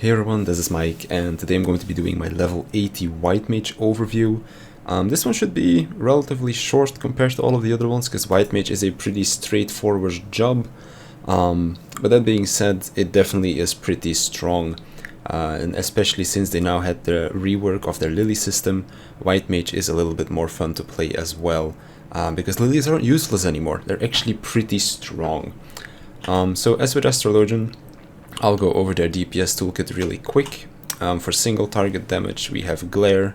Hey everyone, this is Mike, and today I'm going to be doing my level 80 White Mage overview. This one should be relatively short compared to all of the other ones, because White Mage is a pretty straightforward job. But that being said, it definitely is pretty strong, and especially since they now had the rework of their Lily system, White Mage is a little bit more fun to play as well, because Lilies aren't useless anymore, they're actually pretty strong. So as with Astrologian, I'll go over their DPS toolkit really quick. For single target damage, we have Glare,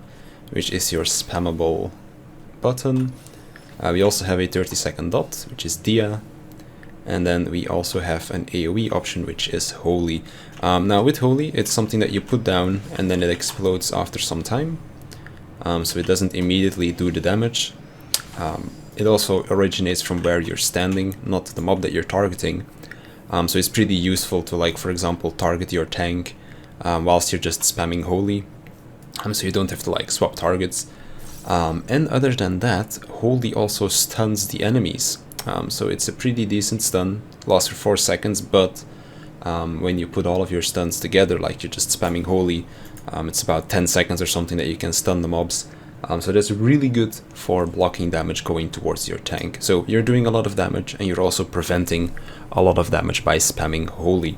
which is your spammable button. We also have a 30-second dot, which is Dia. And then we also have an AoE option, which is Holy. Now with Holy, it's something that you put down and then it explodes after some time. So it doesn't immediately do the damage. It also originates from where you're standing, not the mob that you're targeting. So it's pretty useful to, like, for example, target your tank whilst you're just spamming Holy, so you don't have to like swap targets. And other than that, Holy also stuns the enemies, so it's a pretty decent stun, lasts for 4 seconds, but when you put all of your stuns together, like you're just spamming Holy, it's about 10 seconds or something that you can stun the mobs. So that's really good for blocking damage going towards your tank. So you're doing a lot of damage and you're also preventing a lot of damage by spamming Holy.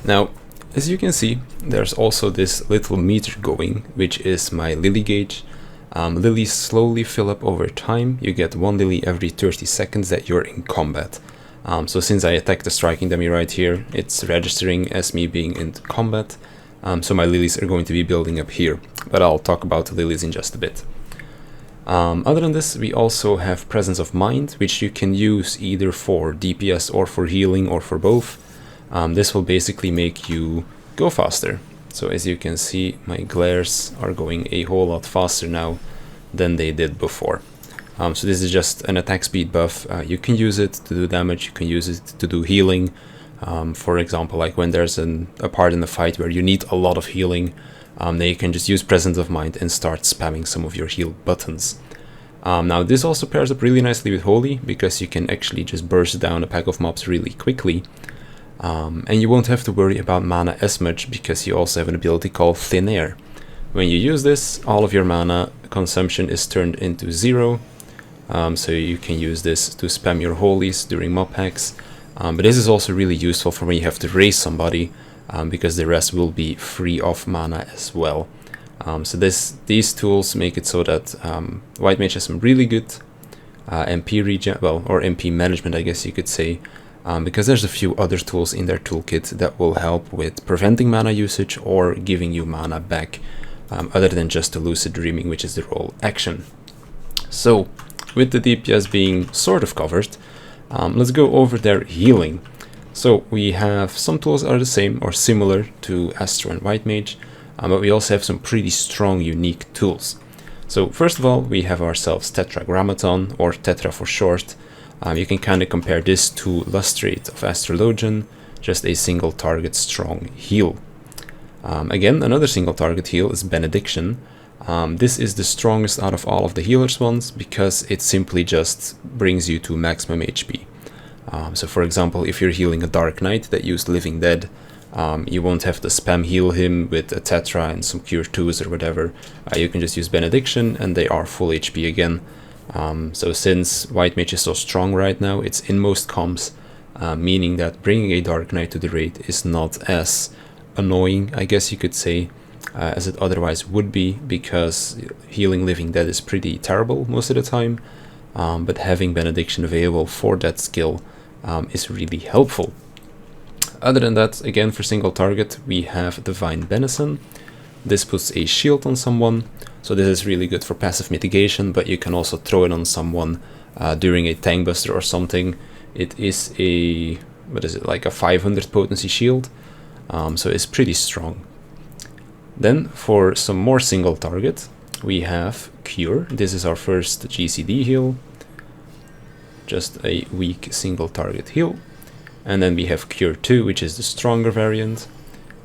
Now, as you can see, there's also this little meter going, which is my Lily gauge. Lilies slowly fill up over time. You get 1 Lily every 30 seconds that you're in combat. So since I attacked the striking dummy right here, it's registering as me being in combat. So my Lilies are going to be building up here, but I'll talk about the Lilies in just a bit. Other than this, we also have Presence of Mind, which you can use either for DPS or for healing or for both. This will basically make you go faster. So as you can see, my glares are going a whole lot faster now than they did before. So this is just an attack speed buff. You can use it to do damage, you can use it to do healing. For example, like when there's a part in the fight where you need a lot of healing, then you can just use Presence of Mind and start spamming some of your heal buttons. Now this also pairs up really nicely with Holy, because you can actually just burst down a pack of mobs really quickly. And you won't have to worry about mana as much, because you also have an ability called Thin Air. When you use this, all of your mana consumption is turned into 0, so you can use this to spam your Holies during mob hacks. But this is also really useful for when you have to raise somebody, because the rest will be free of mana as well. So these tools make it so that White Mage has some really good MP regen, well, or MP management, I guess you could say, because there's a few other tools in their toolkit that will help with preventing mana usage or giving you mana back, other than just the Lucid Dreaming, which is the role action. So with the DPS being sort of covered, let's go over their healing. So we have some tools that are the same or similar to Astro and White Mage, but we also have some pretty strong unique tools. So first of all, we have ourselves Tetragrammaton, or Tetra for short. You can kind of compare this to Lustrate of Astrologian, just a single target strong heal. Again, another single target heal is Benediction. This is the strongest out of all of the healers ones, because it simply just brings you to maximum HP. So for example, if you're healing a Dark Knight that used Living Dead, you won't have to spam heal him with a Tetra and some Cure 2s or whatever. You can just use Benediction and they are full HP again. So since White Mage is so strong right now, it's in most comps, meaning that bringing a Dark Knight to the raid is not as annoying, I guess you could say, as it otherwise would be, because healing Living Dead is pretty terrible most of the time, but having Benediction available for that skill is really helpful. Other than that, again, for single target, we have Divine Benison. This puts a shield on someone, so this is really good for passive mitigation, but you can also throw it on someone during a tank buster or something. It is a, what is it, like a 500 potency shield, so it's pretty strong. Then for some more single target, we have Cure. This is our first GCD heal, just a weak single target heal. And then we have Cure 2, which is the stronger variant.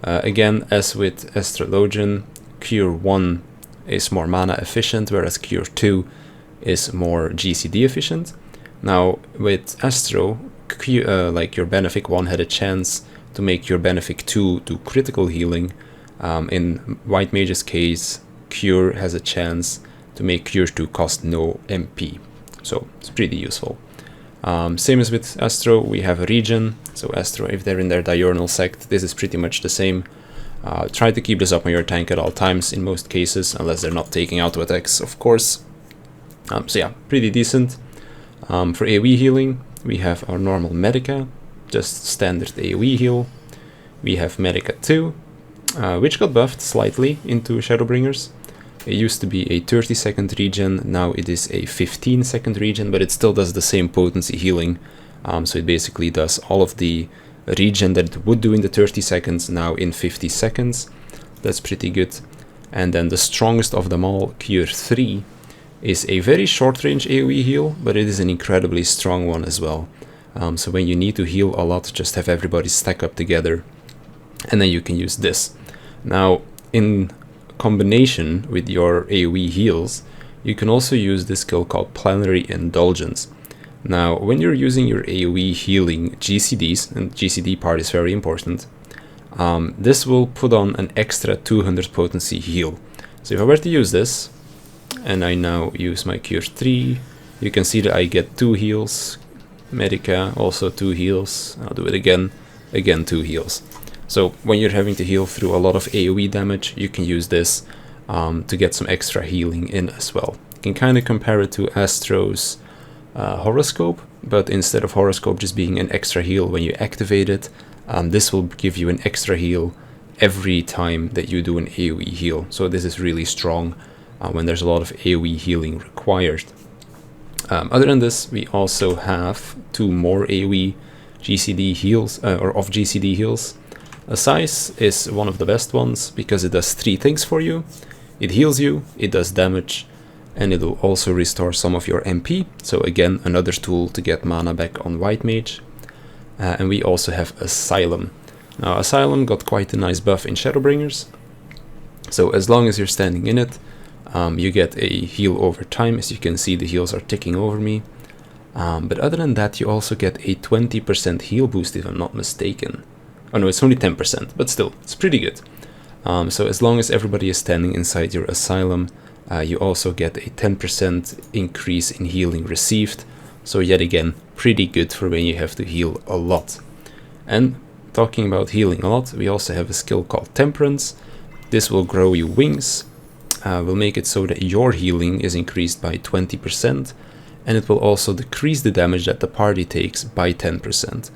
Again, as with Astrologian, Cure 1 is more mana efficient, whereas Cure 2 is more GCD efficient. Now, with Astro, like your Benefic one had a chance to make your Benefic 2 do critical healing. In White Mage's case, Cure has a chance to make Cure 2 cost no MP, so it's pretty useful. Same as with Astro, we have a regen, so Astro, if they're in their diurnal sect, this is pretty much the same. Try to keep this up on your tank at all times in most cases, unless they're not taking auto attacks, of course. So yeah, pretty decent. For AoE healing, we have our normal Medica, just standard AoE heal. We have Medica 2, which got buffed slightly into Shadowbringers. It used to be a 30-second regen, now it is a 15-second regen, but it still does the same potency healing. So it basically does all of the regen that it would do in the 30 seconds, now in 50 seconds. That's pretty good. And then the strongest of them all, Cure 3, is a very short-range AoE heal, but it is an incredibly strong one as well. So when you need to heal a lot, just have everybody stack up together, and then you can use this. Now, in combination with your AoE heals, you can also use this skill called Planetary Indulgence. Now, when you're using your AoE healing GCDs, and GCD part is very important, this will put on an extra 200 potency heal. So if I were to use this, and I now use my Cure 3, you can see that I get 2 heals, Medica also 2 heals, I'll do it again 2 heals. So when you're having to heal through a lot of AoE damage, you can use this to get some extra healing in as well. You can kind of compare it to Astro's Horoscope, but instead of Horoscope just being an extra heal when you activate it, this will give you an extra heal every time that you do an AoE heal. So this is really strong when there's a lot of AoE healing required. Other than this, we also have 2 more AoE GCD heals, or off GCD heals. Size is one of the best ones because it does 3 things for you. It heals you, it does damage, and it will also restore some of your MP. So again, another tool to get mana back on White Mage. And we also have Asylum. Now Asylum got quite a nice buff in Shadowbringers. So as long as you're standing in it, you get a heal over time. As you can see, the heals are ticking over me. But other than that, you also get a 20% heal boost if I'm not mistaken. Oh no, it's only 10%, but still, it's pretty good. So as long as everybody is standing inside your Asylum, you also get a 10% increase in healing received. So yet again, pretty good for when you have to heal a lot. And talking about healing a lot, we also have a skill called Temperance. This will grow you wings, will make it so that your healing is increased by 20%, and it will also decrease the damage that the party takes by 10%.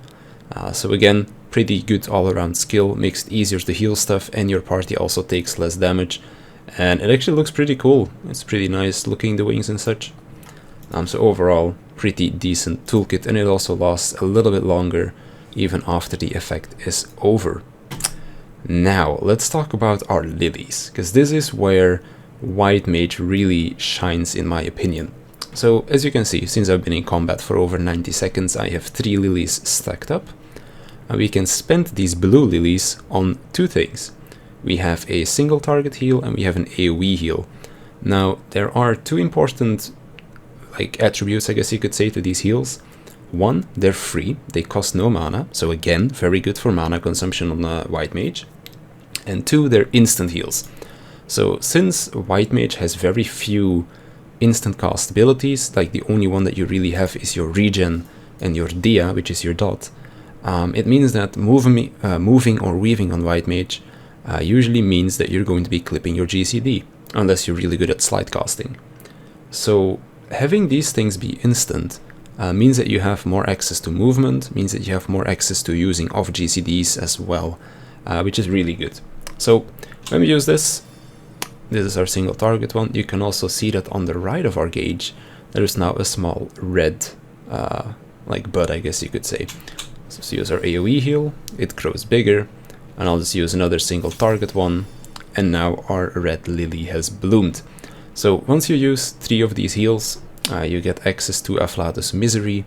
So again, pretty good all-around skill, makes it easier to heal stuff, and your party also takes less damage. And it actually looks pretty cool. It's pretty nice looking, the wings and such. So overall, pretty decent toolkit, and it also lasts a little bit longer even after the effect is over. Now, let's talk about our lilies, because this is where White Mage really shines in my opinion. So as you can see, since I've been in combat for over 90 seconds, I have 3 lilies stacked up. And we can spend these blue lilies on 2 things. We have a single target heal and we have an AoE heal. Now, there are 2 important attributes, I guess you could say, to these heals. 1, they're free, they cost no mana, so again, very good for mana consumption on a White Mage. And 2, they're instant heals. So since White Mage has very few instant cast abilities, like the only one that you really have is your regen and your dia, which is your dot, it means that moving or weaving on White Mage usually means that you're going to be clipping your GCD, unless you're really good at slide casting. So having these things be instant means that you have more access to movement, means that you have more access to using off GCDs as well, which is really good. So when we use this is our single target one. You can also see that on the right of our gauge there is now a small red bud, I guess you could say. So let's use our AoE heal, it grows bigger, and I'll just use another single target one, and now our red lily has bloomed. So once you use 3 of these heals, you get access to Afflatus Misery.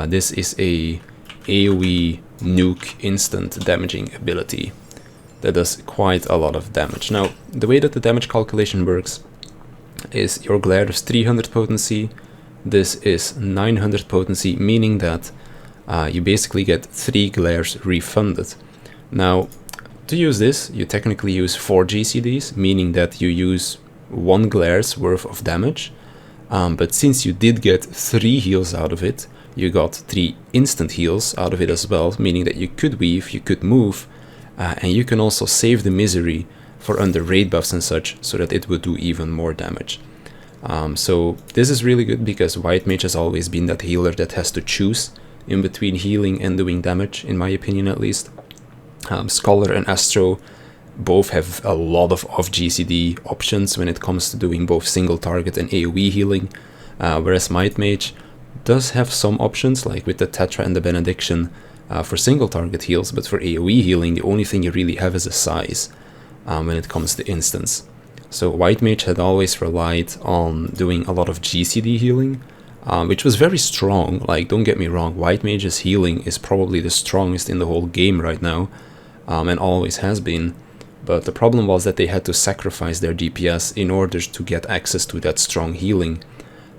This is a AoE nuke instant damaging ability that does quite a lot of damage. Now, the way that the damage calculation works is your glare is 300 potency, this is 900 potency, meaning that you basically get 3 glares refunded. Now, to use this, you technically use 4 GCDs, meaning that you use 1 glare's worth of damage. But since you did get 3 heals out of it, you got 3 instant heals out of it as well, meaning that you could weave, you could move, and you can also save the misery for under raid buffs and such, so that it would do even more damage. So this is really good because White Mage has always been that healer that has to choose in between healing and doing damage, in my opinion at least. Scholar and Astro both have a lot of off-GCD options when it comes to doing both single target and AoE healing, whereas Might Mage does have some options, like with the Tetra and the Benediction for single target heals, but for AoE healing the only thing you really have is a size when it comes to instance. So White Mage had always relied on doing a lot of GCD healing, which was very strong. Like, don't get me wrong, White Mage's healing is probably the strongest in the whole game right now, and always has been. But the problem was that they had to sacrifice their DPS in order to get access to that strong healing.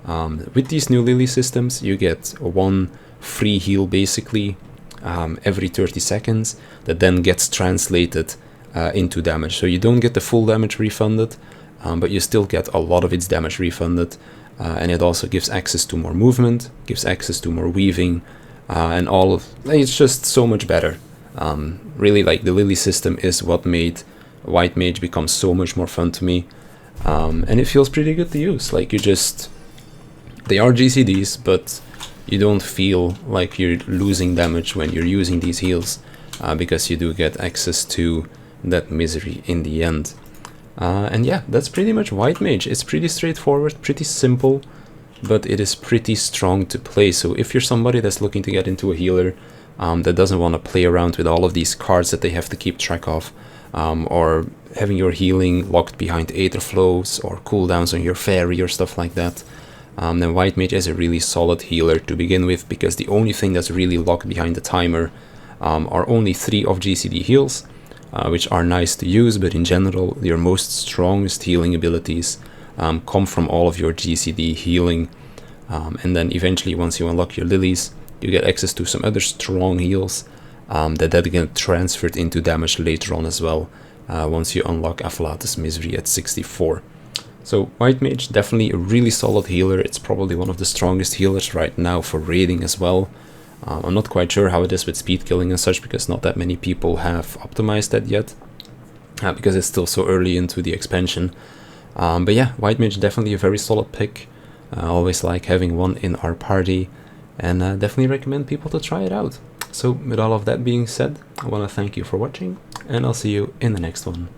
With these new Lily systems, you get 1 free heal basically every 30 seconds that then gets translated into damage. So you don't get the full damage refunded, but you still get a lot of its damage refunded. And it also gives access to more movement, gives access to more weaving, and all of it's just so much better. Really, like, the Lily system is what made White Mage become so much more fun to me, and it feels pretty good to use. Like, they are GCDs, but you don't feel like you're losing damage when you're using these heals, because you do get access to that misery in the end. And yeah, that's pretty much White Mage. It's pretty straightforward, pretty simple, but it is pretty strong to play. So if you're somebody that's looking to get into a healer that doesn't want to play around with all of these cards that they have to keep track of, or having your healing locked behind Aether Flows or cooldowns on your Fairy or stuff like that, then White Mage is a really solid healer to begin with, because the only thing that's really locked behind the timer are only 3 of GCD heals, which are nice to use, but in general your most strongest healing abilities come from all of your GCD healing, and then eventually once you unlock your Lilies, you get access to some other strong heals that then get transferred into damage later on as well, once you unlock Afflatus Misery at 64. So White Mage, definitely a really solid healer. It's probably one of the strongest healers right now for raiding as well. I'm not quite sure how it is with speed killing and such, because not that many people have optimized that yet, because it's still so early into the expansion. But yeah, White Mage definitely a very solid pick. I always like having one in our party, and definitely recommend people to try it out. So with all of that being said, I want to thank you for watching, and I'll see you in the next one.